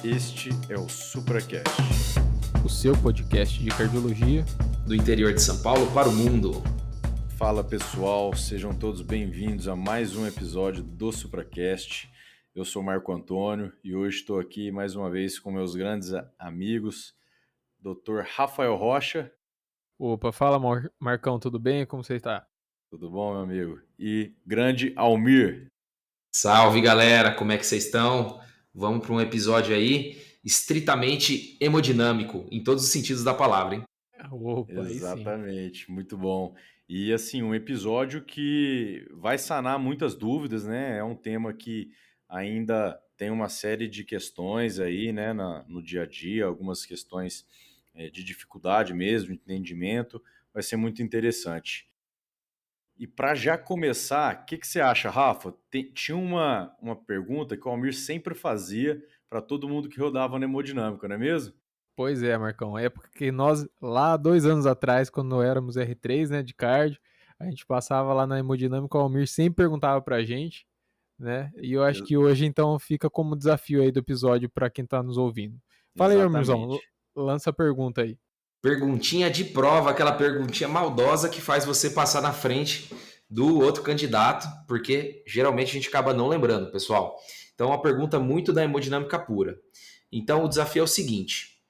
Este é o SupraCast, o seu podcast de cardiologia do interior de São Paulo para o mundo. Fala pessoal, sejam todos bem-vindos a mais um episódio do SupraCast. Eu sou Marco Antônio e hoje estou aqui mais uma vez com meus grandes amigos, Dr. Rafael Rocha. Opa, fala Marcão, tudo bem? Como você está? Tudo bom, meu amigo? E grande Almir. Salve, galera, como é que vocês estão? Vamos para um episódio aí estritamente hemodinâmico, em todos os sentidos da palavra, hein? Opa, exatamente, muito bom. E assim, um episódio que vai sanar muitas dúvidas, né? É um tema que ainda tem uma série de questões aí, né, no dia a dia, algumas questões de dificuldade mesmo, de entendimento, vai ser muito interessante. E para já começar, o que você acha, Rafa? Tinha uma pergunta que o Almir sempre fazia para todo mundo que rodava na hemodinâmica, não é mesmo? Pois é, Marcão. É porque nós, lá 2 anos atrás, quando éramos R3, né, de cardio, a gente passava lá na hemodinâmica, o Almir sempre perguntava pra gente, né? E eu acho que hoje, então, fica como desafio aí do episódio para quem tá nos ouvindo. Fala aí, Almirzão, lança a pergunta aí. Perguntinha de prova, aquela perguntinha maldosa que faz você passar na frente do outro candidato, porque geralmente a gente acaba não lembrando, pessoal. Então, uma pergunta muito da hemodinâmica pura. Então, o desafio é o seguinte: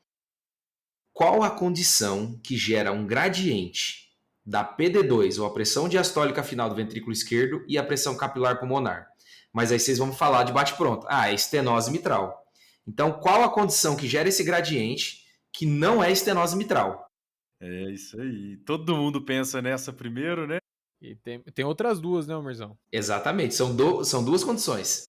qual a condição que gera um gradiente da PD2, ou a pressão diastólica final do ventrículo esquerdo, e a pressão capilar pulmonar? Mas aí vocês vão falar de bate-pronto. É estenose mitral. Então, qual a condição que gera esse gradiente que não é estenose mitral? É isso aí. Todo mundo pensa nessa primeiro, né? E tem outras duas, né, Almirzão? Exatamente. São duas condições.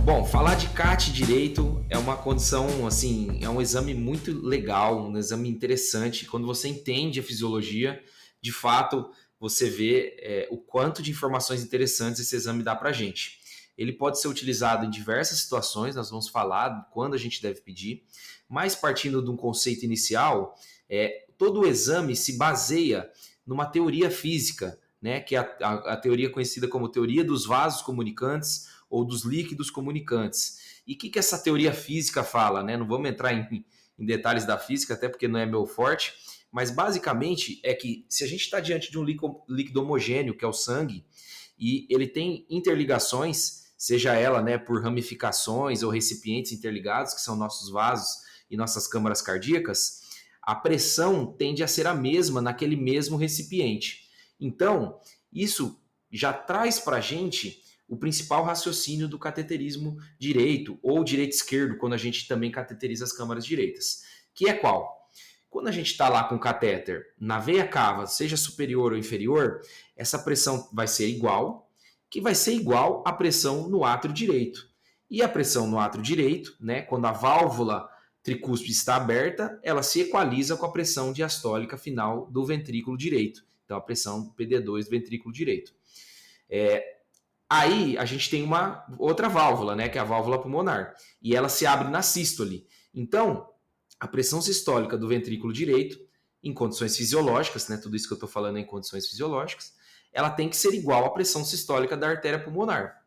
Bom, falar de CAT direito é uma condição, assim, é um exame muito legal, um exame interessante. Quando você entende a fisiologia, de fato, você vê o quanto de informações interessantes esse exame dá para a gente. Ele pode ser utilizado em diversas situações, nós vamos falar quando a gente deve pedir, mas partindo de um conceito inicial, todo o exame se baseia numa teoria física, né, que é a teoria conhecida como teoria dos vasos comunicantes ou dos líquidos comunicantes. E o que essa teoria física fala, né? Não vamos entrar em detalhes da física, até porque não é meu forte, mas basicamente é que se a gente está diante de um líquido homogêneo, que é o sangue, e ele tem interligações, seja ela, né, por ramificações ou recipientes interligados, que são nossos vasos e nossas câmaras cardíacas, a pressão tende a ser a mesma naquele mesmo recipiente. Então, isso já traz para a gente o principal raciocínio do cateterismo direito ou direito-esquerdo, quando a gente também cateteriza as câmaras direitas. Que é qual? Quando a gente está lá com o catéter na veia cava, seja superior ou inferior, essa pressão vai ser igual, que vai ser igual à pressão no átrio direito. E a pressão no átrio direito, né, quando a válvula tricúspide está aberta, ela se equaliza com a pressão diastólica final do ventrículo direito. Então, a pressão PD2 do ventrículo direito. Aí a gente tem uma outra válvula, né, que é a válvula pulmonar, e ela se abre na sístole. Então, a pressão sistólica do ventrículo direito, em condições fisiológicas, né, tudo isso que eu estou falando é em condições fisiológicas, ela tem que ser igual à pressão sistólica da artéria pulmonar.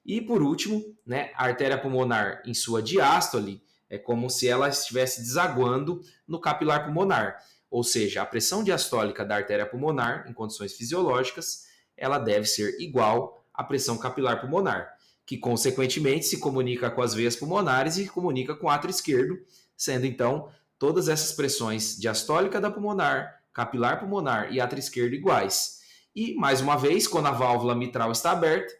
E por último, né, a artéria pulmonar em sua diástole é como se ela estivesse desaguando no capilar pulmonar. Ou seja, a pressão diastólica da artéria pulmonar, em condições fisiológicas, ela deve ser igual à pressão capilar pulmonar, que consequentemente se comunica com as veias pulmonares e comunica com o átrio esquerdo, sendo então todas essas pressões diastólica da pulmonar, capilar pulmonar e átrio esquerdo iguais. E, mais uma vez, quando a válvula mitral está aberta,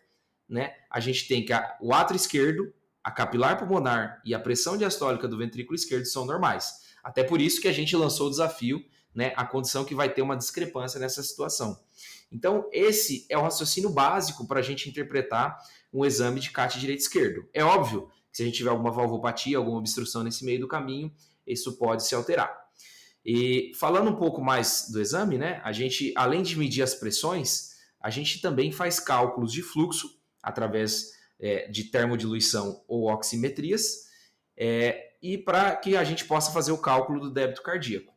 né, a gente tem que o átrio esquerdo, a capilar pulmonar e a pressão diastólica do ventrículo esquerdo são normais. Até por isso que a gente lançou o desafio, né, a condição que vai ter uma discrepância nessa situação. Então, esse é o raciocínio básico para a gente interpretar um exame de CAT direito-esquerdo. É óbvio que se a gente tiver alguma valvopatia, alguma obstrução nesse meio do caminho, isso pode se alterar. E falando um pouco mais do exame, né, a gente, além de medir as pressões, a gente também faz cálculos de fluxo através de termodiluição ou oximetrias, e para que a gente possa fazer o cálculo do débito cardíaco.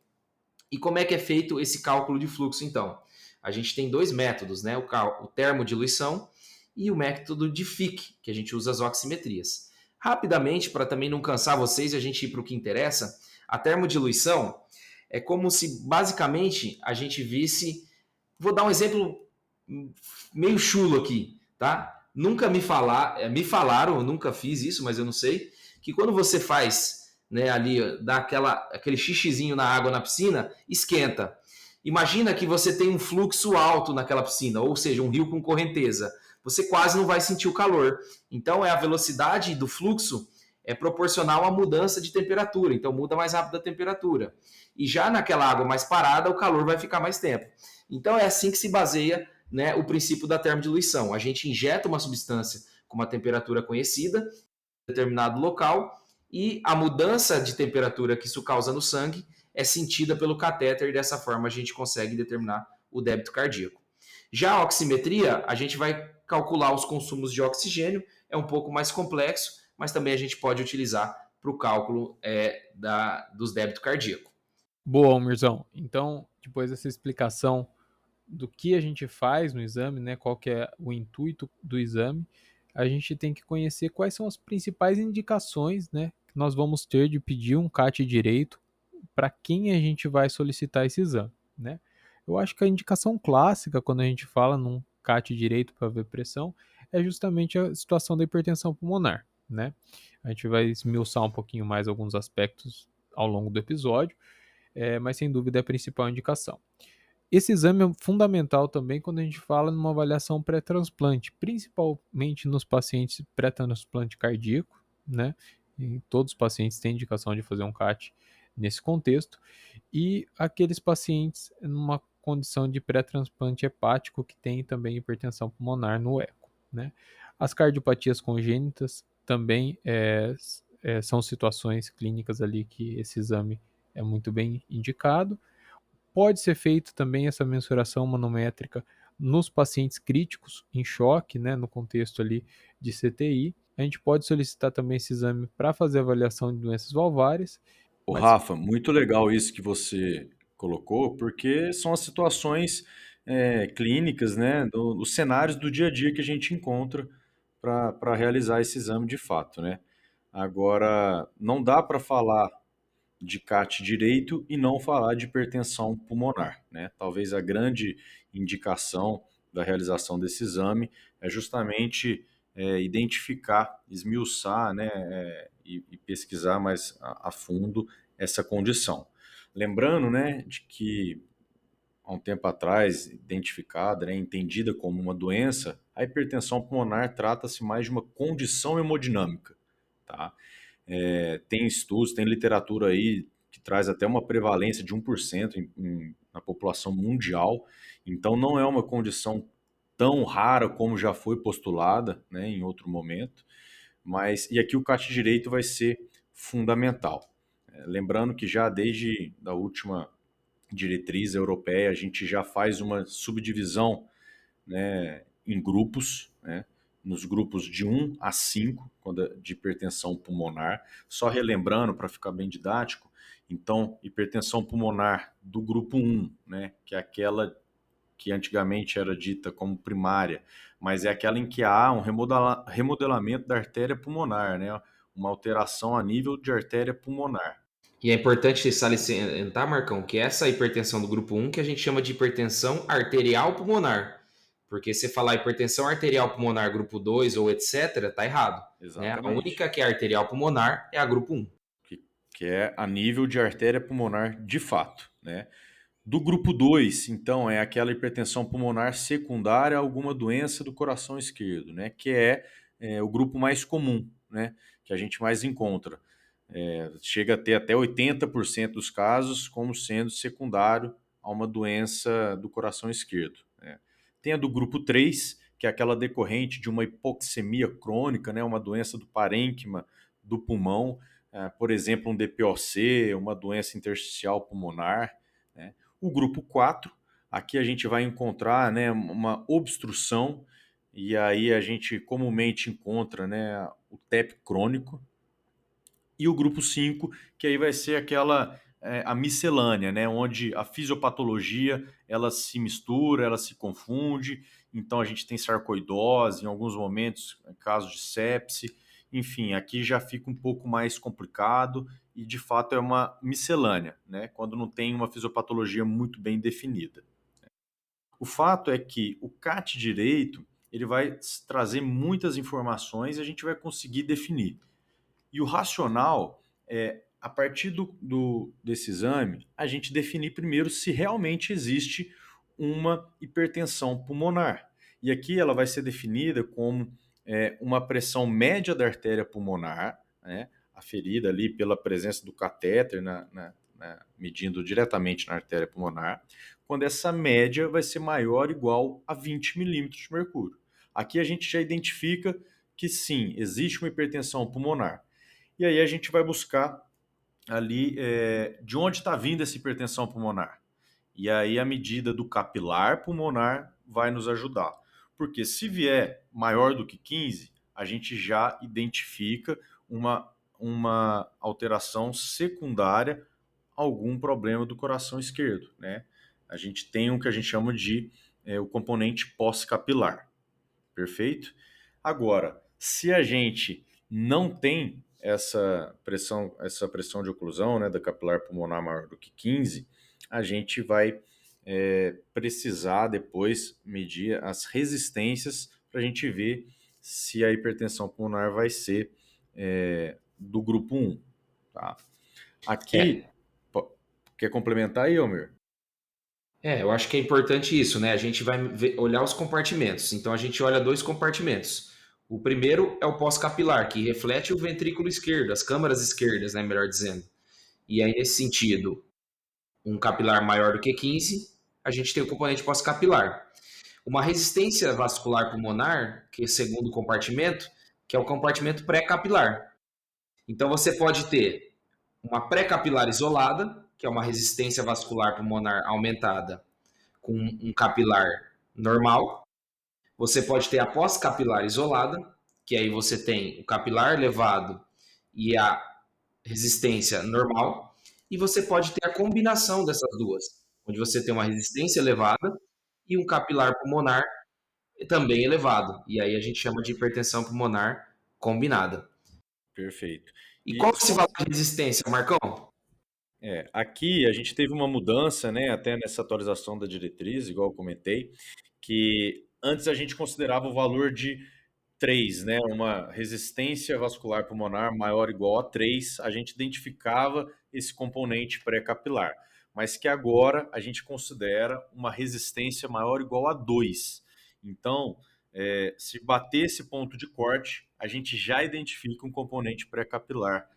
E como é que é feito esse cálculo de fluxo, então? a gente tem 2 métodos, né? O termodiluição e o método de Fick, que a gente usa as oximetrias. Rapidamente, para também não cansar vocês e a gente ir para o que interessa, a termodiluição é como se basicamente a gente visse. Vou dar um exemplo meio chulo aqui, tá? Nunca me falaram, eu nunca fiz isso, mas eu não sei, que quando você faz, né, ali, dá aquele xixizinho na água na piscina, esquenta. Imagina que você tem um fluxo alto naquela piscina, ou seja, um rio com correnteza. Você quase não vai sentir o calor. Então, a velocidade do fluxo é proporcional à mudança de temperatura. Então, muda mais rápido a temperatura. E já naquela água mais parada, o calor vai ficar mais tempo. Então, é assim que se baseia, né, o princípio da termodiluição. A gente injeta uma substância com uma temperatura conhecida em determinado local e a mudança de temperatura que isso causa no sangue é sentida pelo catéter e dessa forma a gente consegue determinar o débito cardíaco. Já a oximetria, a gente vai calcular os consumos de oxigênio, é um pouco mais complexo, mas também a gente pode utilizar para o cálculo dos débitos cardíacos. Boa, Almirzão. Então, depois dessa explicação do que a gente faz no exame, né, qual que é o intuito do exame, a gente tem que conhecer quais são as principais indicações, né, que nós vamos ter de pedir um CAT direito para quem a gente vai solicitar esse exame, né? Eu acho que a indicação clássica quando a gente fala num CAT direito para ver pressão é justamente a situação da hipertensão pulmonar, né? A gente vai esmiuçar um pouquinho mais alguns aspectos ao longo do episódio, mas sem dúvida é a principal indicação. Esse exame é fundamental também quando a gente fala numa avaliação pré-transplante, principalmente nos pacientes pré-transplante cardíaco, né? E todos os pacientes têm indicação de fazer um CAT nesse contexto, e aqueles pacientes numa condição de pré-transplante hepático que tem também hipertensão pulmonar no eco, né? As cardiopatias congênitas também são situações clínicas ali que esse exame é muito bem indicado. Pode ser feito também essa mensuração manométrica nos pacientes críticos em choque, né, no contexto ali de CTI. A gente pode solicitar também esse exame para fazer avaliação de doenças valvárias. Ô, Mas Rafa, muito legal isso que você colocou, porque são as situações clínicas, né, dos cenários do dia a dia que a gente encontra para realizar esse exame de fato, né? Agora, não dá para falar de CAT direito e não falar de hipertensão pulmonar, né? Talvez a grande indicação da realização desse exame é justamente identificar, esmiuçar, né, e pesquisar mais a fundo essa condição. Lembrando, né, de que há um tempo atrás, identificada, né, entendida como uma doença, a hipertensão pulmonar trata-se mais de uma condição hemodinâmica, tá? Tem estudos, tem literatura aí que traz até uma prevalência de 1% na população mundial, então não é uma condição tão rara como já foi postulada, né, em outro momento, e aqui o CAT direito vai ser fundamental. Lembrando que já desde a última diretriz europeia a gente já faz uma subdivisão, né, em grupos, né, nos grupos de 1 a 5, de hipertensão pulmonar. Só relembrando, para ficar bem didático, então, hipertensão pulmonar do grupo 1, né, que é aquela que antigamente era dita como primária, mas é aquela em que há um remodelamento da artéria pulmonar, né, uma alteração a nível de artéria pulmonar. E é importante salientar, Marcão, que essa hipertensão do grupo 1 que a gente chama de hipertensão arterial pulmonar. Porque se falar hipertensão arterial pulmonar grupo 2 ou etc, tá errado. Né? A única que é arterial pulmonar é a grupo 1. Que é a nível de artéria pulmonar de fato, né? Do grupo 2, então, é aquela hipertensão pulmonar secundária a alguma doença do coração esquerdo, né? Que é o grupo mais comum, né? Que a gente mais encontra. Chega a ter até 80% dos casos como sendo secundário a uma doença do coração esquerdo, né? Tem a do grupo 3, que é aquela decorrente de uma hipoxemia crônica, né? Uma doença do parênquima do pulmão, por exemplo, um DPOC, uma doença intersticial pulmonar, né? O grupo 4, aqui a gente vai encontrar, né, uma obstrução, e aí a gente comumente encontra, né, o TEP crônico. E o grupo 5, que aí vai ser aquela a miscelânea, né? Onde a fisiopatologia ela se mistura, ela se confunde. Então a gente tem sarcoidose, em alguns momentos, casos de sepse. Enfim, aqui já fica um pouco mais complicado e de fato é uma miscelânea, né? Quando não tem uma fisiopatologia muito bem definida. O fato é que o CAT direito ele vai trazer muitas informações e a gente vai conseguir definir. E o racional é, a partir desse exame, a gente definir primeiro se realmente existe uma hipertensão pulmonar. E aqui ela vai ser definida como uma pressão média da artéria pulmonar, né, aferida ali pela presença do catéter medindo diretamente na artéria pulmonar, quando essa média vai ser maior ou igual a 20 milímetros de mercúrio. Aqui a gente já identifica que sim, existe uma hipertensão pulmonar. E aí a gente vai buscar ali de onde está vindo essa hipertensão pulmonar. E aí a medida do capilar pulmonar vai nos ajudar. Porque se vier maior do que 15, a gente já identifica uma alteração secundária, algum problema do coração esquerdo, né? A gente tem o que a gente chama de o componente pós-capilar, perfeito? Agora, se a gente não tem essa pressão de oclusão, né, da capilar pulmonar maior do que 15, a gente vai precisar depois medir as resistências para a gente ver se a hipertensão pulmonar vai ser do grupo 1. Tá? Aqui, quer complementar aí, Almir? Eu acho que é importante isso, né? A gente vai olhar os compartimentos. Então a gente olha 2 compartimentos. O primeiro é o pós-capilar, que reflete o ventrículo esquerdo, as câmaras esquerdas, né, melhor dizendo. E aí, nesse sentido, um capilar maior do que 15, a gente tem o componente pós-capilar. Uma resistência vascular pulmonar, que é o segundo compartimento, que é o compartimento pré-capilar. Então você pode ter uma pré-capilar isolada, que é uma resistência vascular pulmonar aumentada com um capilar normal. Você pode ter a pós-capilar isolada, que aí você tem o capilar elevado e a resistência normal. E você pode ter a combinação dessas duas, onde você tem uma resistência elevada e um capilar pulmonar também elevado. E aí a gente chama de hipertensão pulmonar combinada. Perfeito. E qual é esse valor de resistência, Marcão? Aqui a gente teve uma mudança, né, até nessa atualização da diretriz, igual eu comentei, que antes a gente considerava o valor de 3, né, uma resistência vascular pulmonar maior ou igual a 3, a gente identificava esse componente pré-capilar, mas que agora a gente considera uma resistência maior ou igual a 2. Então, se bater esse ponto de corte, a gente já identifica um componente pré-capilar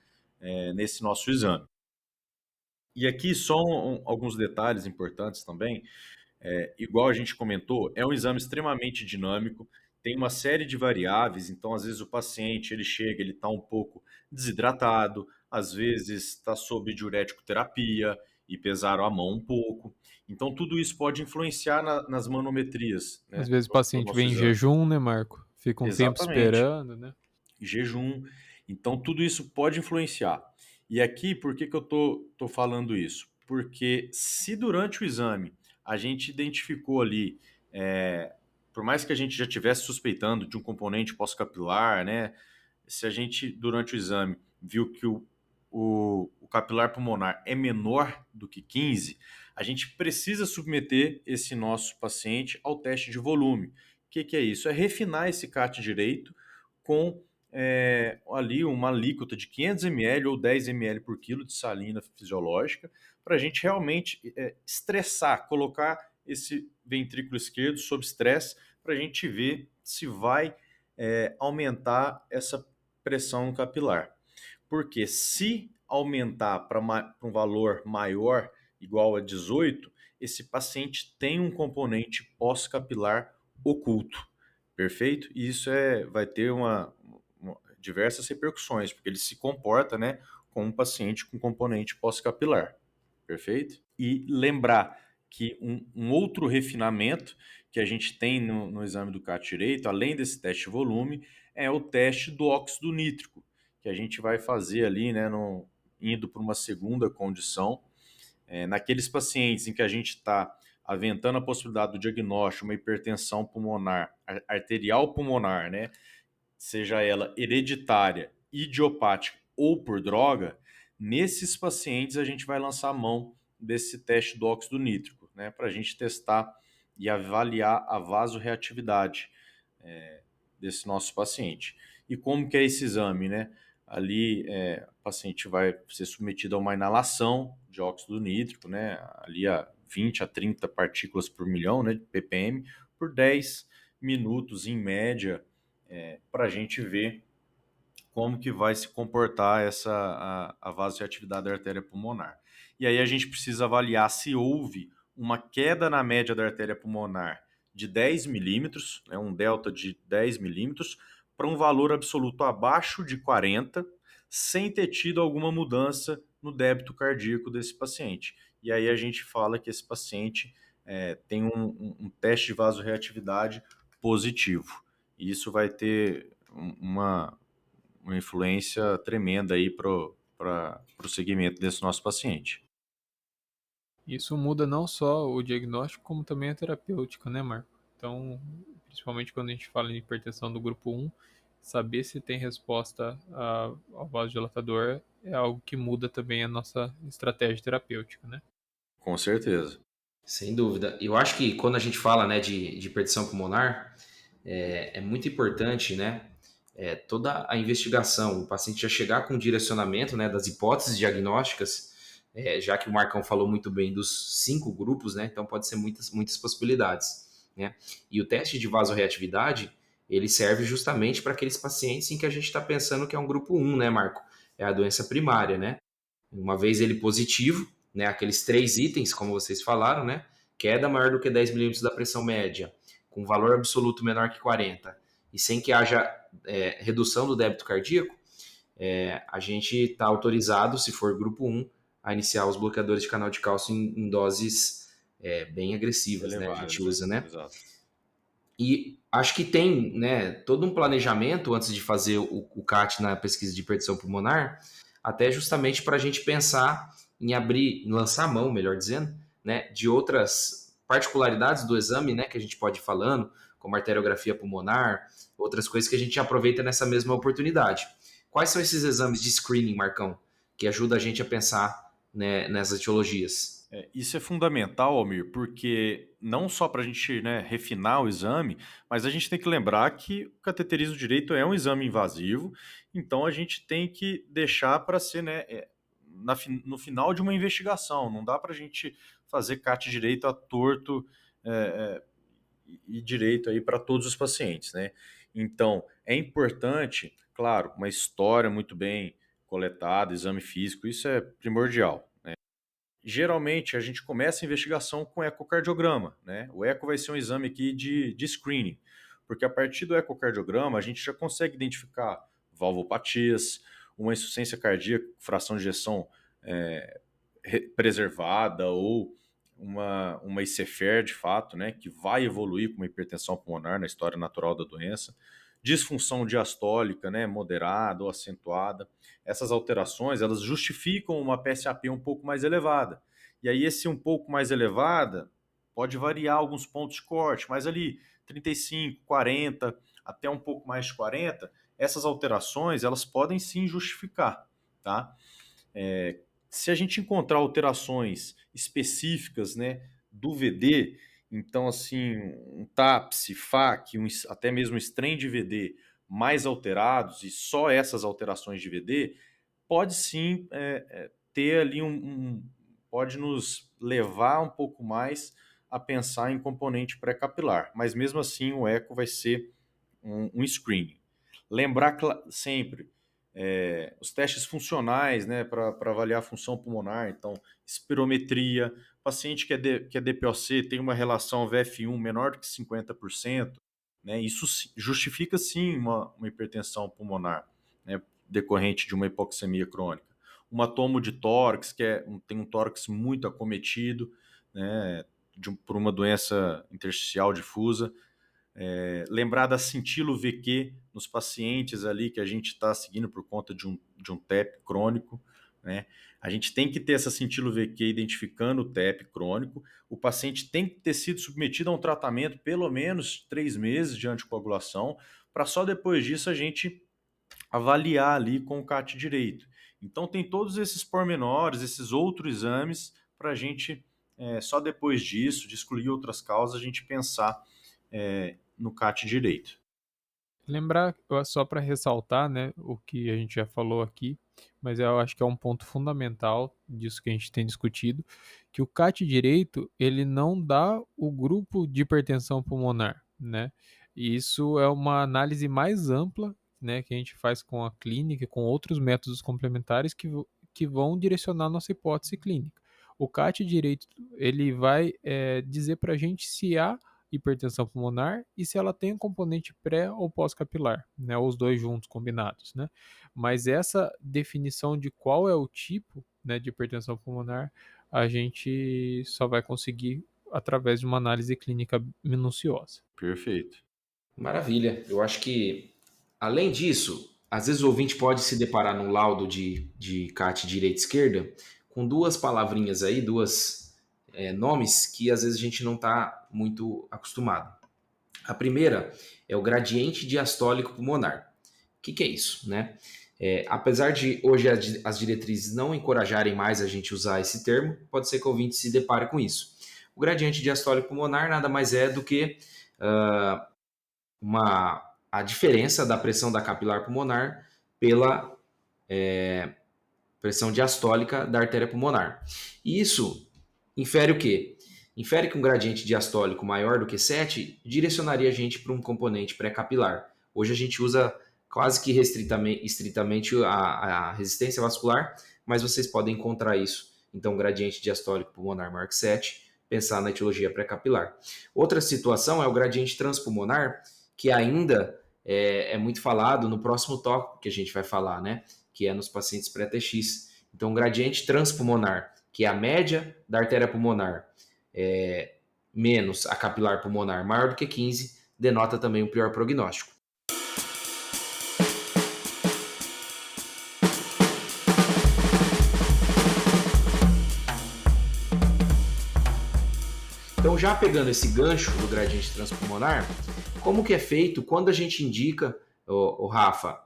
nesse nosso exame. E aqui só alguns detalhes importantes também. Igual a gente comentou, é um exame extremamente dinâmico, tem uma série de variáveis, então às vezes o paciente ele chega, ele está um pouco desidratado, às vezes está sob diurético terapia e pesaram a mão um pouco. Então tudo isso pode influenciar nas manometrias, né, Às vezes o do paciente nosso vem em exame. jejum, né, Marco? Fica um tempo Exatamente. esperando, né? Jejum. Então, tudo isso pode influenciar. E aqui, por que eu tô falando isso? Porque se durante o exame a gente identificou ali, por mais que a gente já estivesse suspeitando de um componente pós-capilar, né? Se a gente, durante o exame, viu que o capilar pulmonar é menor do que 15, a gente precisa submeter esse nosso paciente ao teste de volume. O que é isso? É refinar esse CAT direito com ali uma alíquota de 500 ml ou 10 ml por quilo de salina fisiológica, para a gente realmente estressar, colocar esse ventrículo esquerdo sob estresse, para a gente ver se vai aumentar essa pressão capilar. Porque se aumentar para um valor maior, igual a 18, esse paciente tem um componente pós-capilar oculto, perfeito? E isso vai ter diversas repercussões, porque ele se comporta, né, como um paciente com componente pós-capilar, perfeito? E lembrar que um outro refinamento que a gente tem no exame do CAT direito, além desse teste de volume, é o teste do óxido nítrico, que a gente vai fazer ali, né, indo para uma segunda condição, naqueles pacientes em que a gente está aventando a possibilidade do diagnóstico, uma hipertensão pulmonar, arterial pulmonar, né? Seja ela hereditária, idiopática ou por droga, nesses pacientes a gente vai lançar a mão desse teste do óxido nítrico, né? Para a gente testar e avaliar a vasorreatividade desse nosso paciente. E como que é esse exame, né? Ali o paciente vai ser submetido a uma inalação de óxido nítrico, né? Ali a 20 a 30 partículas por milhão, né, de ppm, por 10 minutos em média, para a gente ver como que vai se comportar a vasoreatividade da artéria pulmonar. E aí a gente precisa avaliar se houve uma queda na média da artéria pulmonar de 10 milímetros, né, um delta de 10 milímetros, para um valor absoluto abaixo de 40, sem ter tido alguma mudança no débito cardíaco desse paciente. E aí a gente fala que esse paciente tem um teste de vasorreatividade positivo. E isso vai ter uma influência tremenda aí para o segmento desse nosso paciente. Isso muda não só o diagnóstico, como também a terapêutica, né, Marco? Então, principalmente quando a gente fala em hipertensão do grupo 1, saber se tem resposta ao vasodilatador é algo que muda também a nossa estratégia terapêutica, né? Com certeza. Sem dúvida. Eu acho que quando a gente fala, né, de hipertensão pulmonar, é muito importante, né, toda a investigação, o paciente já chegar com o direcionamento, né, das hipóteses diagnósticas, já que o Marcão falou muito bem dos 5 grupos, né, então pode ser muitas possibilidades, né? E o teste de vasorreatividade, ele serve justamente para aqueles pacientes em que a gente está pensando que é um grupo 1, né, Marco? É a doença primária, né? Uma vez ele positivo, né, aqueles 3 itens, como vocês falaram, né? Queda maior do que 10 milímetros da pressão média, com valor absoluto menor que 40, e sem que haja redução do débito cardíaco, a gente está autorizado, se for grupo 1, a iniciar os bloqueadores de canal de cálcio em doses bem agressivas, né? A gente usa, né? Exato. E acho que tem, né, todo um planejamento antes de fazer o CAT na pesquisa de hipertensão pulmonar, até justamente para a gente pensar em lançar a mão, melhor dizendo, né, de outras particularidades do exame, né, que a gente pode ir falando, como arteriografia pulmonar, outras coisas que a gente aproveita nessa mesma oportunidade. Quais são esses exames de screening, Marcão, que ajuda a gente a pensar, né, nessas etiologias? Isso é fundamental, Almir, porque não só para a gente, né, refinar o exame, mas a gente tem que lembrar que o cateterismo direito é um exame invasivo, então a gente tem que deixar para ser, né, no final de uma investigação. Não dá para a gente fazer CAT direito a torto e direito aí para todos os pacientes, né? Então é importante, claro, uma história muito bem coletada, exame físico, isso é primordial. Geralmente a gente começa a investigação com ecocardiograma, né? O eco vai ser um exame aqui de screening, porque a partir do ecocardiograma a gente já consegue identificar valvopatias, uma insuficiência cardíaca, fração de ejeção preservada ou uma ICFR de fato, né? Que vai evoluir com uma hipertensão pulmonar na história natural da doença, disfunção diastólica, né? Moderada ou acentuada. Essas alterações, elas justificam uma PSAP um pouco mais elevada. E aí esse um pouco mais elevada pode variar alguns pontos de corte, mas ali 35, 40, até um pouco mais de 40, essas alterações, elas podem sim justificar, tá? Se a gente encontrar alterações específicas, né, do VD, então assim, um TAPS, FAC, até mesmo strain de VD mais alterados, e só essas alterações de VD, pode sim ter ali pode nos levar um pouco mais a pensar em componente pré-capilar, mas mesmo assim o eco vai ser um screening. Lembrar sempre os testes funcionais, né, para avaliar a função pulmonar, então espirometria, paciente que é DPOC tem uma relação VF1 menor do que 50%, né, isso justifica sim uma hipertensão pulmonar, né, decorrente de uma hipoxemia crônica. Uma tomo de tórax, tem um tórax muito acometido, né, por uma doença intersticial difusa. Lembrar da cintilo VQ nos pacientes ali que a gente está seguindo por conta de um TEP crônico, né? A gente tem que ter essa cintiloVQ identificando o TEP crônico, o paciente tem que ter sido submetido a um tratamento pelo menos 3 meses de anticoagulação, para só depois disso a gente avaliar ali com o CAT direito. Então tem todos esses pormenores, esses outros exames, para a gente, só depois disso, de excluir outras causas, a gente pensar no CAT direito. Lembrar, só para ressaltar, né, o que a gente já falou aqui, mas eu acho que é um ponto fundamental disso que a gente tem discutido, que o CAT direito, ele não dá o grupo de hipertensão pulmonar, né? E isso é uma análise mais ampla, né, que a gente faz com a clínica e com outros métodos complementares que vão direcionar a nossa hipótese clínica. O CAT direito, ele vai dizer para a gente se há hipertensão pulmonar e se ela tem um componente pré ou pós-capilar, né, ou os dois juntos combinados, né? Mas essa definição de qual é o tipo, né, de hipertensão pulmonar, a gente só vai conseguir através de uma análise clínica minuciosa. Perfeito. Maravilha. Eu acho que, além disso, às vezes o ouvinte pode se deparar no laudo de CAT direita e esquerda com duas palavrinhas aí, duas nomes que às vezes a gente não está muito acostumado. A primeira é o gradiente diastólico pulmonar. O que é isso, né? Apesar de hoje as diretrizes não encorajarem mais a gente usar esse termo, pode ser que o ouvinte se depare com isso. O gradiente diastólico pulmonar nada mais é do que a diferença da pressão da capilar pulmonar pela pressão diastólica da artéria pulmonar. E isso infere o quê? Infere que um gradiente diastólico maior do que 7 direcionaria a gente para um componente pré-capilar. Hoje a gente usa quase que estritamente a resistência vascular, mas vocês podem encontrar isso. Então, gradiente diastólico pulmonar maior que 7, pensar na etiologia pré-capilar. Outra situação é o gradiente transpulmonar, que ainda é muito falado no próximo tópico que a gente vai falar, né? Que é nos pacientes pré-TX. Então, gradiente transpulmonar, que é a média da artéria pulmonar menos a capilar pulmonar maior do que 15, denota também um pior prognóstico. Então, já pegando esse gancho do gradiente transpulmonar, como que é feito quando a gente indica, Rafa,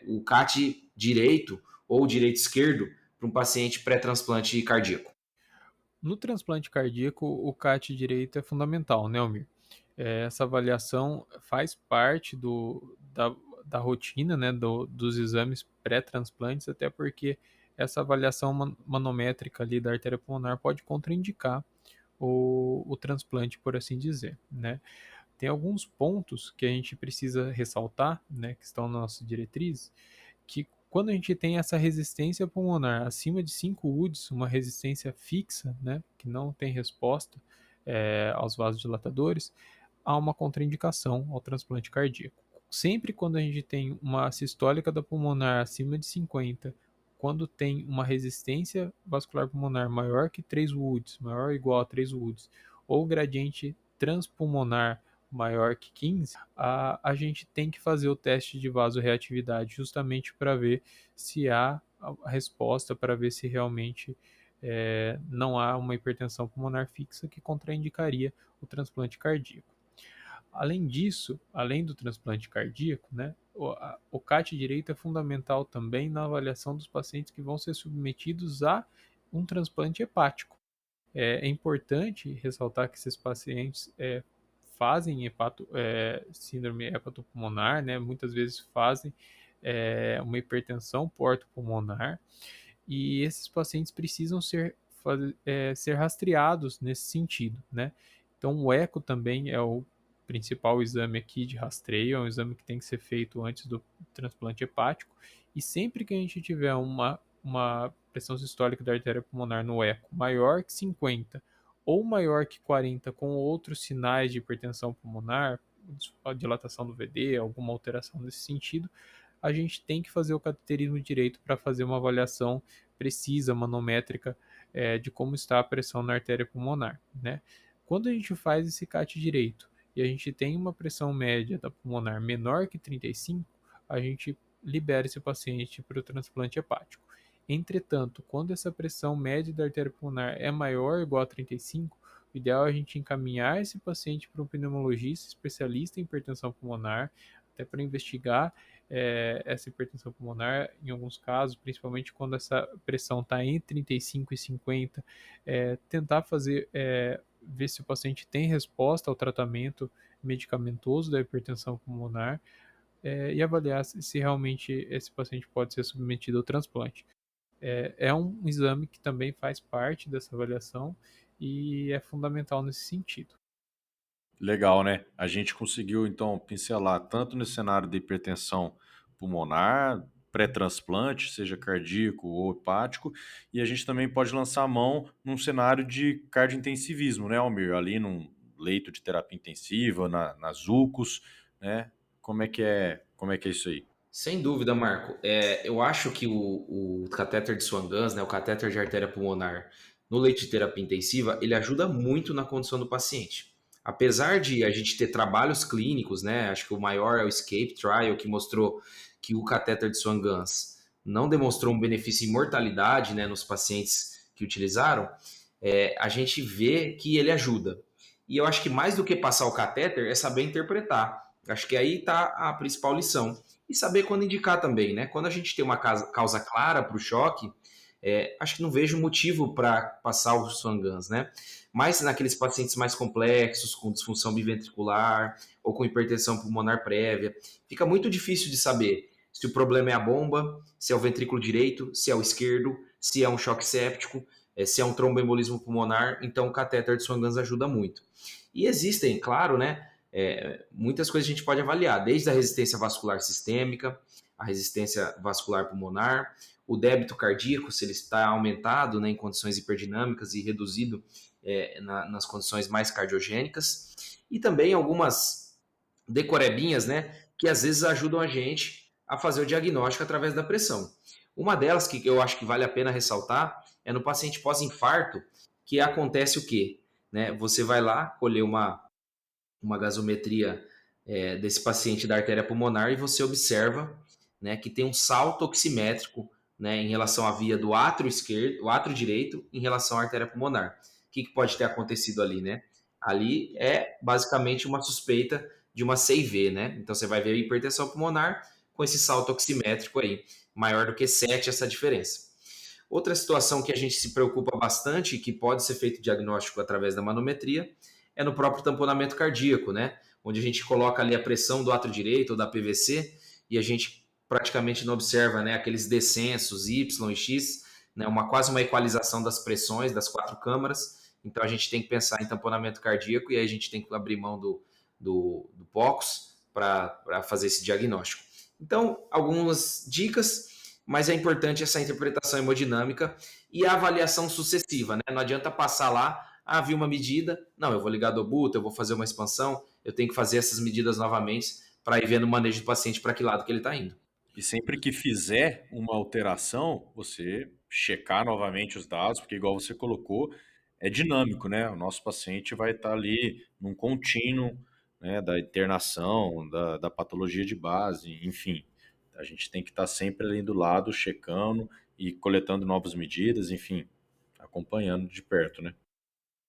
o CAT direito ou direito esquerdo para um paciente pré-transplante cardíaco? No transplante cardíaco, o CAT direito é fundamental, né, Almir? Essa avaliação faz parte da rotina, né, dos exames pré-transplantes, até porque essa avaliação manométrica ali da artéria pulmonar pode contraindicar o transplante, por assim dizer, né? Tem alguns pontos que a gente precisa ressaltar, né, que estão nas nossas diretrizes, que quando a gente tem essa resistência pulmonar acima de 5 UDs, uma resistência fixa, né, que não tem resposta aos vasodilatadores, há uma contraindicação ao transplante cardíaco. Sempre quando a gente tem uma sistólica da pulmonar acima de 50, quando tem uma resistência vascular pulmonar maior que 3 UDs, maior ou igual a 3 UDs, ou gradiente transpulmonar maior que 15, a gente tem que fazer o teste de vasorreatividade justamente para ver se há a resposta, para ver se realmente não há uma hipertensão pulmonar fixa que contraindicaria o transplante cardíaco. Além disso, além do transplante cardíaco, né, o CAT direito é fundamental também na avaliação dos pacientes que vão ser submetidos a um transplante hepático. É importante ressaltar que esses pacientes fazem síndrome hepatopulmonar, né, muitas vezes fazem uma hipertensão porto-pulmonar, e esses pacientes precisam ser rastreados nesse sentido, né? Então, o eco também é o principal exame aqui de rastreio, é um exame que tem que ser feito antes do transplante hepático, e sempre que a gente tiver uma pressão sistólica da artéria pulmonar no eco maior que 50 ou maior que 40 com outros sinais de hipertensão pulmonar, a dilatação do VD, alguma alteração nesse sentido, a gente tem que fazer o cateterismo direito para fazer uma avaliação precisa, manométrica, de como está a pressão na artéria pulmonar, né? Quando a gente faz esse CAT direito e a gente tem uma pressão média da pulmonar menor que 35, a gente libera esse paciente para o transplante hepático. Entretanto, quando essa pressão média da artéria pulmonar é maior ou igual a 35, o ideal é a gente encaminhar esse paciente para um pneumologista especialista em hipertensão pulmonar, até para investigar essa hipertensão pulmonar, em alguns casos, principalmente quando essa pressão está entre 35 e 50, tentar ver se o paciente tem resposta ao tratamento medicamentoso da hipertensão pulmonar, e avaliar se realmente esse paciente pode ser submetido ao transplante. É um exame que também faz parte dessa avaliação e é fundamental nesse sentido. Legal, né? A gente conseguiu, então, pincelar tanto no cenário de hipertensão pulmonar, pré-transplante, seja cardíaco ou hepático, e a gente também pode lançar a mão num cenário de cardiointensivismo, né, Almir? Ali num leito de terapia intensiva, nas UCOS, né? Como é que é isso aí? Sem dúvida, Marco. Eu acho que o catéter de Swan-Ganz, né, o catéter de artéria pulmonar no leito de terapia intensiva, ele ajuda muito na condição do paciente. Apesar de a gente ter trabalhos clínicos, né, acho que o maior é o ESCAPE Trial, que mostrou que o catéter de Swan-Ganz não demonstrou um benefício em mortalidade, né, nos pacientes que utilizaram, a gente vê que ele ajuda. E eu acho que mais do que passar o catéter é saber interpretar. Acho que aí está a principal lição. E saber quando indicar também, né? Quando a gente tem uma causa clara para o choque, acho que não vejo motivo para passar o Swan-Ganz, né? Mas naqueles pacientes mais complexos, com disfunção biventricular ou com hipertensão pulmonar prévia, fica muito difícil de saber se o problema é a bomba, se é o ventrículo direito, se é o esquerdo, se é um choque séptico, se é um tromboembolismo pulmonar. Então o catéter de Swan-Ganz ajuda muito. E existem, claro, né? Muitas coisas a gente pode avaliar, desde a resistência vascular sistêmica, a resistência vascular pulmonar, o débito cardíaco, se ele está aumentado, né, em condições hiperdinâmicas e reduzido nas condições mais cardiogênicas, e também algumas decorebinhas, né, que às vezes ajudam a gente a fazer o diagnóstico através da pressão. Uma delas que eu acho que vale a pena ressaltar é no paciente pós-infarto, que acontece o quê? Né, você vai lá colher uma gasometria desse paciente da artéria pulmonar e você observa, né, que tem um salto oximétrico, né, em relação à via do átrio esquerdo, o átrio direito, em relação à artéria pulmonar. O que pode ter acontecido ali, né? Ali é basicamente uma suspeita de uma CIV, né? Então você vai ver a hipertensão pulmonar com esse salto oximétrico aí, maior do que 7 essa diferença. Outra situação que a gente se preocupa bastante e que pode ser feito diagnóstico através da manometria é no próprio tamponamento cardíaco, né? Onde a gente coloca ali a pressão do átrio direito ou da PVC e a gente praticamente não observa, né, aqueles descensos Y e X, né, quase uma equalização das pressões das 4 câmaras. Então a gente tem que pensar em tamponamento cardíaco e aí a gente tem que abrir mão do POCUS para fazer esse diagnóstico. Então, algumas dicas, mas é importante essa interpretação hemodinâmica e a avaliação sucessiva, né? Não adianta passar lá, vi uma medida, não, eu vou ligar do Dobuta, eu vou fazer uma expansão, eu tenho que fazer essas medidas novamente para ir vendo o manejo do paciente para que lado que ele está indo. E sempre que fizer uma alteração, você checar novamente os dados, porque igual você colocou, é dinâmico, né? O nosso paciente vai estar ali num contínuo, né, da internação, da patologia de base, enfim. A gente tem que estar sempre ali do lado, checando e coletando novas medidas, enfim, acompanhando de perto, né?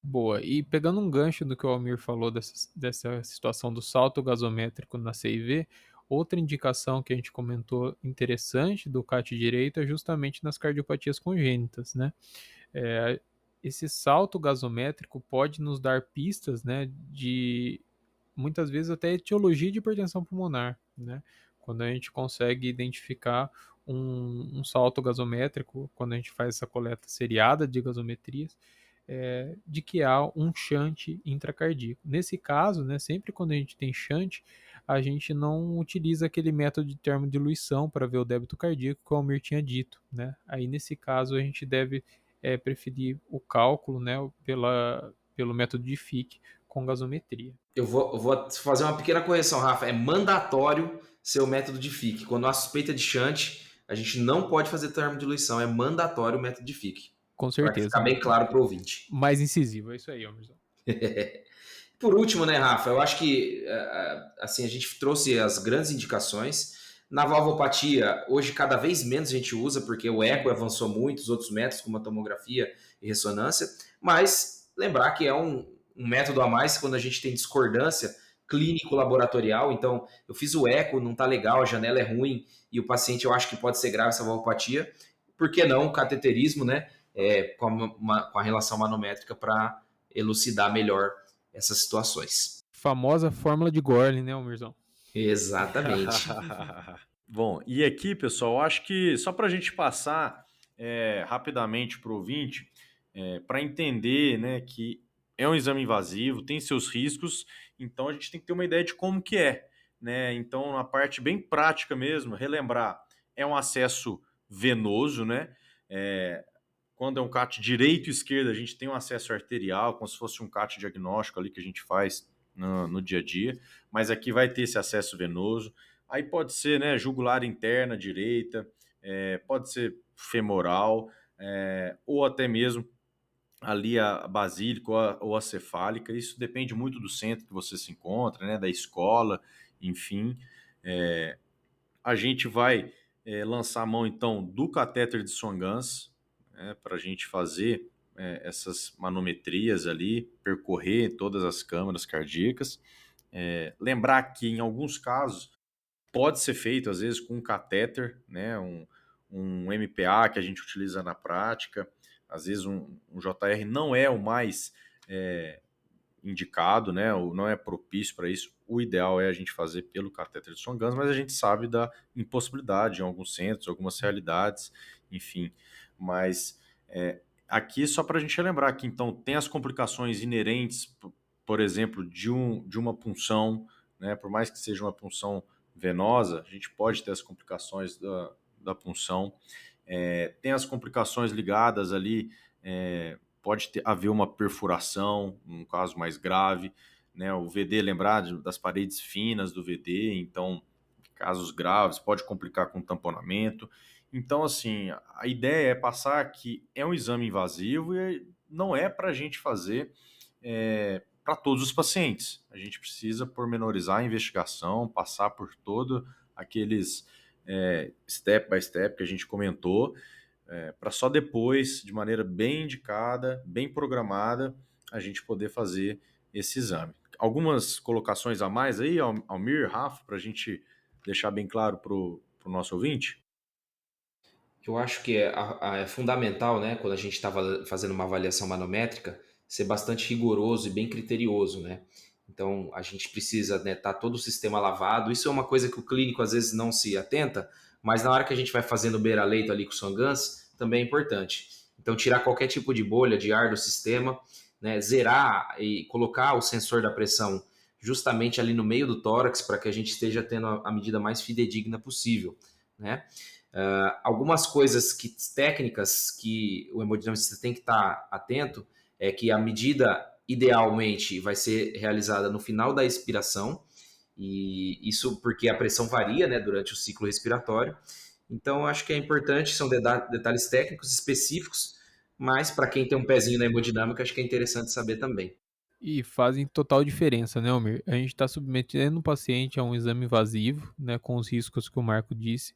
Boa. E pegando um gancho do que o Almir falou dessa situação do salto gasométrico na CIV, outra indicação que a gente comentou interessante do CAT direito é justamente nas cardiopatias congênitas, né? Esse salto gasométrico pode nos dar pistas, né, de muitas vezes até etiologia de hipertensão pulmonar, né? Quando a gente consegue identificar um salto gasométrico, quando a gente faz essa coleta seriada de gasometrias, de que há um shunt intracardíaco. Nesse caso, né, sempre quando a gente tem shunt, a gente não utiliza aquele método de termodiluição para ver o débito cardíaco que o Almir tinha dito, né? Aí nesse caso a gente deve preferir o cálculo, né, pelo método de Fick com gasometria. Eu vou fazer uma pequena correção, Rafa. É mandatório ser o método de Fick. Quando há suspeita de shunt, a gente não pode fazer termodiluição. É mandatório o método de Fick. Com certeza. Para ficar bem claro para o ouvinte. Mais incisivo, é isso aí, Almirzão. Por último, né, Rafa? Eu acho que assim, a gente trouxe as grandes indicações, Na valvopatia, hoje cada vez menos a gente usa, porque o eco avançou muito, os outros métodos, como a tomografia e ressonância, mas lembrar que é um método a mais quando a gente tem discordância clínico-laboratorial. Então, eu fiz o eco, não está legal, a janela é ruim, e o paciente eu acho que pode ser grave essa valvopatia. Por que não o cateterismo, né? Com a relação manométrica para elucidar melhor essas situações. Famosa fórmula de Gorlin, né, Almirzão? Exatamente. Bom, e aqui, pessoal, acho que só para a gente passar rapidamente para o ouvinte, para entender, né, que é um exame invasivo, tem seus riscos, então a gente tem que ter uma ideia de como que é, né? Então, na parte bem prática mesmo, relembrar, é um acesso venoso, né? Quando é um CAT direito e esquerdo, a gente tem um acesso arterial, como se fosse um CAT diagnóstico ali que a gente faz no dia a dia, mas aqui vai ter esse acesso venoso. Aí pode ser, né, jugular interna direita, pode ser femoral, ou até mesmo ali a basílica ou a cefálica. Isso depende muito do centro que você se encontra, né, da escola, enfim. A gente vai lançar a mão, então, do catéter de Swan-Ganz, para a gente fazer essas manometrias ali, percorrer todas as câmaras cardíacas. Lembrar que, em alguns casos, pode ser feito, às vezes, com um catéter, né, um MPA que a gente utiliza na prática. Às vezes, um JR não é o mais indicado, né, ou não é propício para isso. O ideal é a gente fazer pelo catéter de Swan-Ganz, mas a gente sabe da impossibilidade em alguns centros, algumas realidades, enfim. Mas aqui só para a gente lembrar que, então, tem as complicações inerentes, por exemplo, de uma punção, né, por mais que seja uma punção venosa, a gente pode ter as complicações da punção. Tem as complicações ligadas ali, pode haver uma perfuração, num caso mais grave, né? O VD, lembrar das paredes finas do VD, então, casos graves, pode complicar com tamponamento. Então, assim, a ideia é passar que é um exame invasivo e não é para a gente fazer para todos os pacientes. A gente precisa pormenorizar a investigação, passar por todo aqueles step by step que a gente comentou, para só depois, de maneira bem indicada, bem programada, a gente poder fazer esse exame. Algumas colocações a mais aí, Almir, Rafa, para a gente deixar bem claro para o nosso ouvinte? Eu acho que é fundamental, né, quando a gente está fazendo uma avaliação manométrica, ser bastante rigoroso e bem criterioso, né? Então, a gente precisa, né, tá todo o sistema lavado. Isso é uma coisa que o clínico às vezes não se atenta, mas na hora que a gente vai fazendo beira-leito ali com o Swan-Ganz, também é importante. Então, tirar qualquer tipo de bolha de ar do sistema, né, zerar e colocar o sensor da pressão justamente ali no meio do tórax para que a gente esteja tendo a medida mais fidedigna possível, né? Algumas coisas técnicas que o hemodinamicista tem que estar atento é que a medida idealmente vai ser realizada no final da expiração, e isso porque a pressão varia, né, durante o ciclo respiratório. Então, acho que é importante, são detalhes técnicos específicos, mas para quem tem um pezinho na hemodinâmica, acho que é interessante saber também. E fazem total diferença, né, Almir? A gente está submetendo o paciente a um exame invasivo, né, com os riscos que o Marco disse,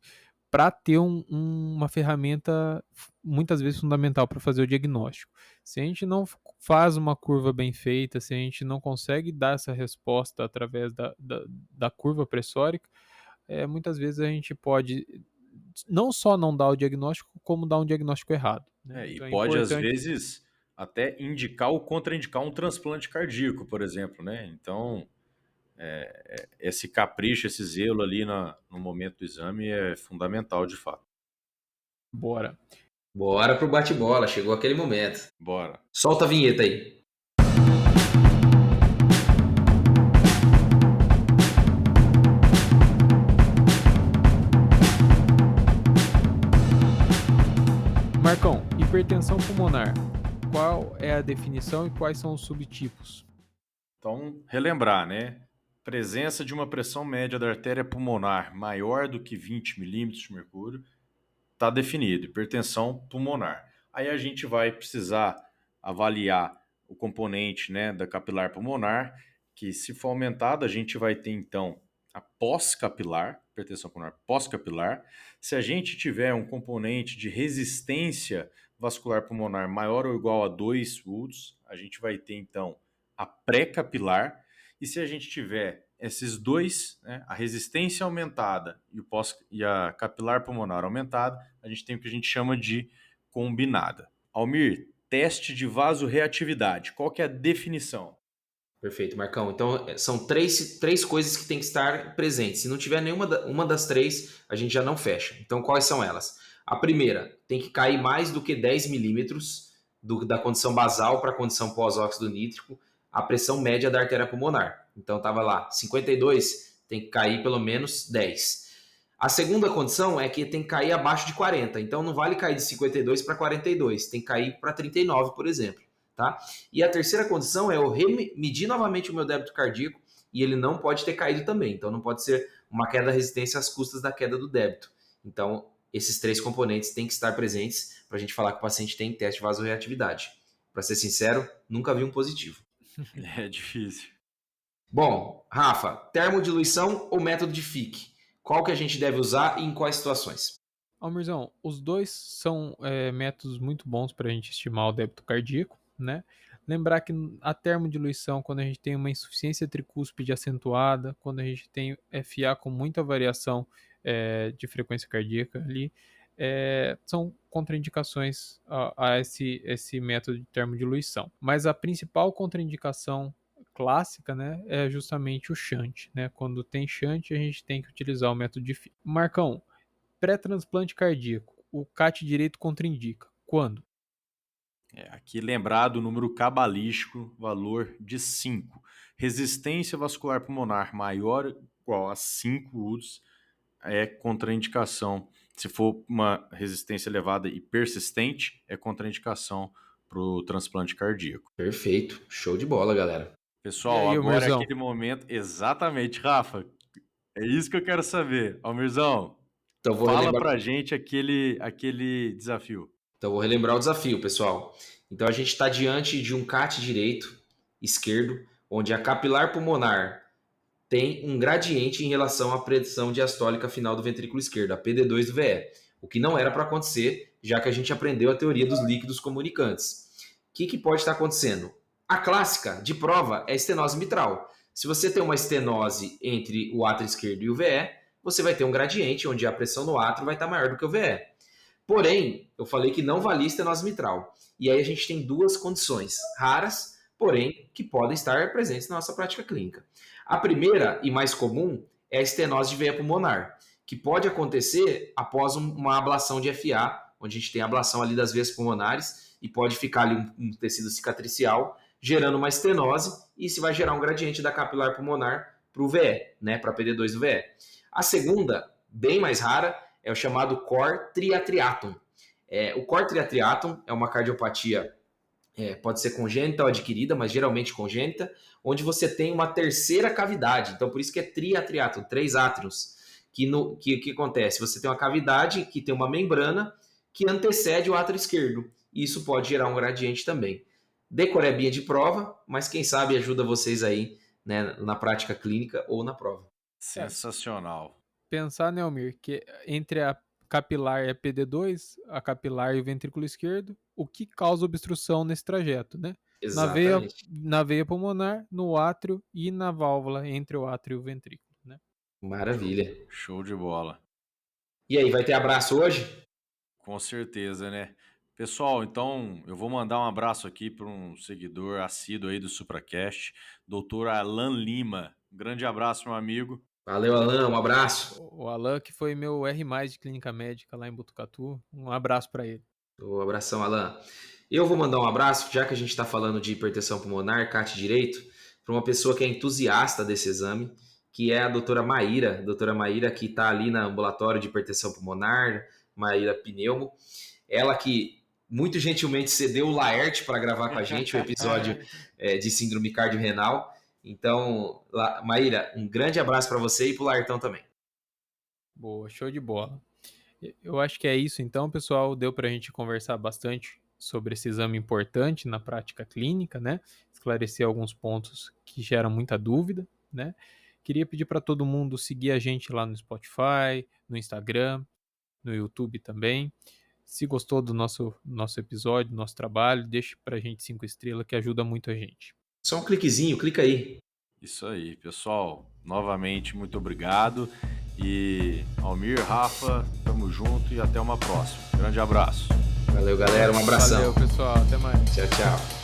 para ter uma ferramenta muitas vezes fundamental para fazer o diagnóstico. Se a gente não faz uma curva bem feita, se a gente não consegue dar essa resposta através da curva pressórica, muitas vezes a gente pode não só não dar o diagnóstico, como dar um diagnóstico errado, né? E Então é pode, às importante. vezes, até indicar ou contraindicar um transplante cardíaco, por exemplo, né? Então, esse capricho, esse zelo ali no momento do exame é fundamental, de fato. Bora. Bora pro bate-bola, chegou aquele momento. Bora. Solta a vinheta aí. Marcão, hipertensão pulmonar. Qual é a definição e quais são os subtipos? Então, relembrar, né? Presença de uma pressão média da artéria pulmonar maior do que 20 milímetros de mercúrio, está definido, hipertensão pulmonar. Aí a gente vai precisar avaliar o componente, né, da capilar pulmonar, que se for aumentado, a gente vai ter, então, a pós-capilar, hipertensão pulmonar pós-capilar. Se a gente tiver um componente de resistência vascular pulmonar maior ou igual a 2 Woods, a gente vai ter então a pré-capilar. E se a gente tiver esses dois, né, a resistência aumentada e a capilar pulmonar aumentada, a gente tem o que a gente chama de combinada. Almir, teste de vasorreatividade, qual que é a definição? Perfeito, Marcão. Então, são três coisas que tem que estar presentes. Se não tiver nenhuma uma das três, a gente já não fecha. Então, quais são elas? A primeira, tem que cair mais do que 10 milímetros da condição basal para a condição pós-óxido nítrico, a pressão média da artéria pulmonar. Então, estava lá, 52, tem que cair pelo menos 10. A segunda condição é que tem que cair abaixo de 40. Então, não vale cair de 52 para 42, tem que cair para 39, por exemplo. Tá? E a terceira condição é eu medir novamente o meu débito cardíaco e ele não pode ter caído também. Então, não pode ser uma queda da resistência às custas da queda do débito. Então, esses três componentes têm que estar presentes para a gente falar que o paciente tem teste de vasorreatividade. Para ser sincero, nunca vi um positivo. É difícil. Bom, Rafa, termodiluição ou método de Fick? Qual que a gente deve usar e em quais situações? Almirzão, os dois são métodos muito bons para a gente estimar o débito cardíaco, né? Lembrar que a termodiluição, quando a gente tem uma insuficiência tricúspide acentuada, quando a gente tem FA com muita variação de frequência cardíaca ali, são contraindicações a esse método de termodiluição. Mas a principal contraindicação clássica, né, é justamente o shunt, né? Quando tem shunt, a gente tem que utilizar o método de Fick. Marcão, pré-transplante cardíaco, o CAT direito contraindica. Quando? Aqui lembrado o número cabalístico, valor de 5. Resistência vascular pulmonar maior ou igual a 5 Woods é contraindicação. Se for uma resistência elevada e persistente, é contraindicação para o transplante cardíaco. Perfeito, show de bola, galera. Pessoal, aí, agora é Almirzão? aquele momento. Exatamente, Rafa. É isso que eu quero saber. Almirzão, Então, fala pra gente aquele desafio. Então, vou relembrar o desafio, pessoal. Então, a gente está diante de um CAT direito, esquerdo, onde a capilar pulmonar tem um gradiente em relação à pressão diastólica final do ventrículo esquerdo, a PD2 do VE, o que não era para acontecer, já que a gente aprendeu a teoria dos líquidos comunicantes. O que pode estar acontecendo? A clássica de prova é a estenose mitral. Se você tem uma estenose entre o átrio esquerdo e o VE, você vai ter um gradiente onde a pressão no átrio vai estar maior do que o VE. Porém, eu falei que não valia estenose mitral. E aí a gente tem duas condições raras, porém, que podem estar presentes na nossa prática clínica. A primeira e mais comum é a estenose de veia pulmonar, que pode acontecer após uma ablação de FA, onde a gente tem a ablação ali das veias pulmonares e pode ficar ali um tecido cicatricial, gerando uma estenose, e isso vai gerar um gradiente da capilar pulmonar para o VE, né, para a PD2 do VE. A segunda, bem mais rara, é o chamado cor triatriatum. O cor triatriatum é uma cardiopatia, pode ser congênita ou adquirida, mas geralmente congênita, onde você tem uma terceira cavidade. Então, por isso que é triatriatum, 3 átrios. Que acontece? Você tem uma cavidade que tem uma membrana que antecede o átrio esquerdo. E isso pode gerar um gradiente também. Decorebinha de prova, mas quem sabe ajuda vocês aí, né, na prática clínica ou na prova. Sensacional. Pensar, né, Almir, que entre a capilar e a PD2, a capilar e o ventrículo esquerdo, o que causa obstrução nesse trajeto, né? Exatamente. Na veia pulmonar, no átrio e na válvula entre o átrio e o ventrículo, né? Maravilha. Show de bola. E aí, vai ter abraço hoje? Com certeza, né? Pessoal, então eu vou mandar um abraço aqui para um seguidor assíduo aí do SupraCast, Dr. Alan Lima. Um grande abraço, meu amigo. Valeu, Alan, um abraço. O Alan, que foi meu R+, de clínica médica lá em Botucatu, um abraço para ele. Um abração, Alan. Eu vou mandar um abraço, já que a gente está falando de hipertensão pulmonar, CAT direito, para uma pessoa que é entusiasta desse exame, que é a doutora Maíra, que está ali no ambulatório de hipertensão pulmonar, Maíra Pneumo. Ela que muito gentilmente cedeu o Laerte para gravar com a gente o episódio de síndrome cardiorrenal. Então, Maíra, um grande abraço para você e para o Laertão também. Boa, show de bola. Eu acho que é isso então, pessoal. Deu para a gente conversar bastante sobre esse exame importante na prática clínica, né? Esclarecer alguns pontos que geram muita dúvida, né? Queria pedir para todo mundo seguir a gente lá no Spotify, no Instagram, no YouTube também. Se gostou do nosso episódio, do nosso trabalho, deixe pra gente 5 estrelas, que ajuda muito a gente. Só um cliquezinho, clica aí. Isso aí, pessoal. Novamente, muito obrigado. E Almir, Rafa, tamo junto e até uma próxima. Grande abraço. Valeu, galera. Um abração. Valeu, pessoal. Até mais. Tchau, tchau.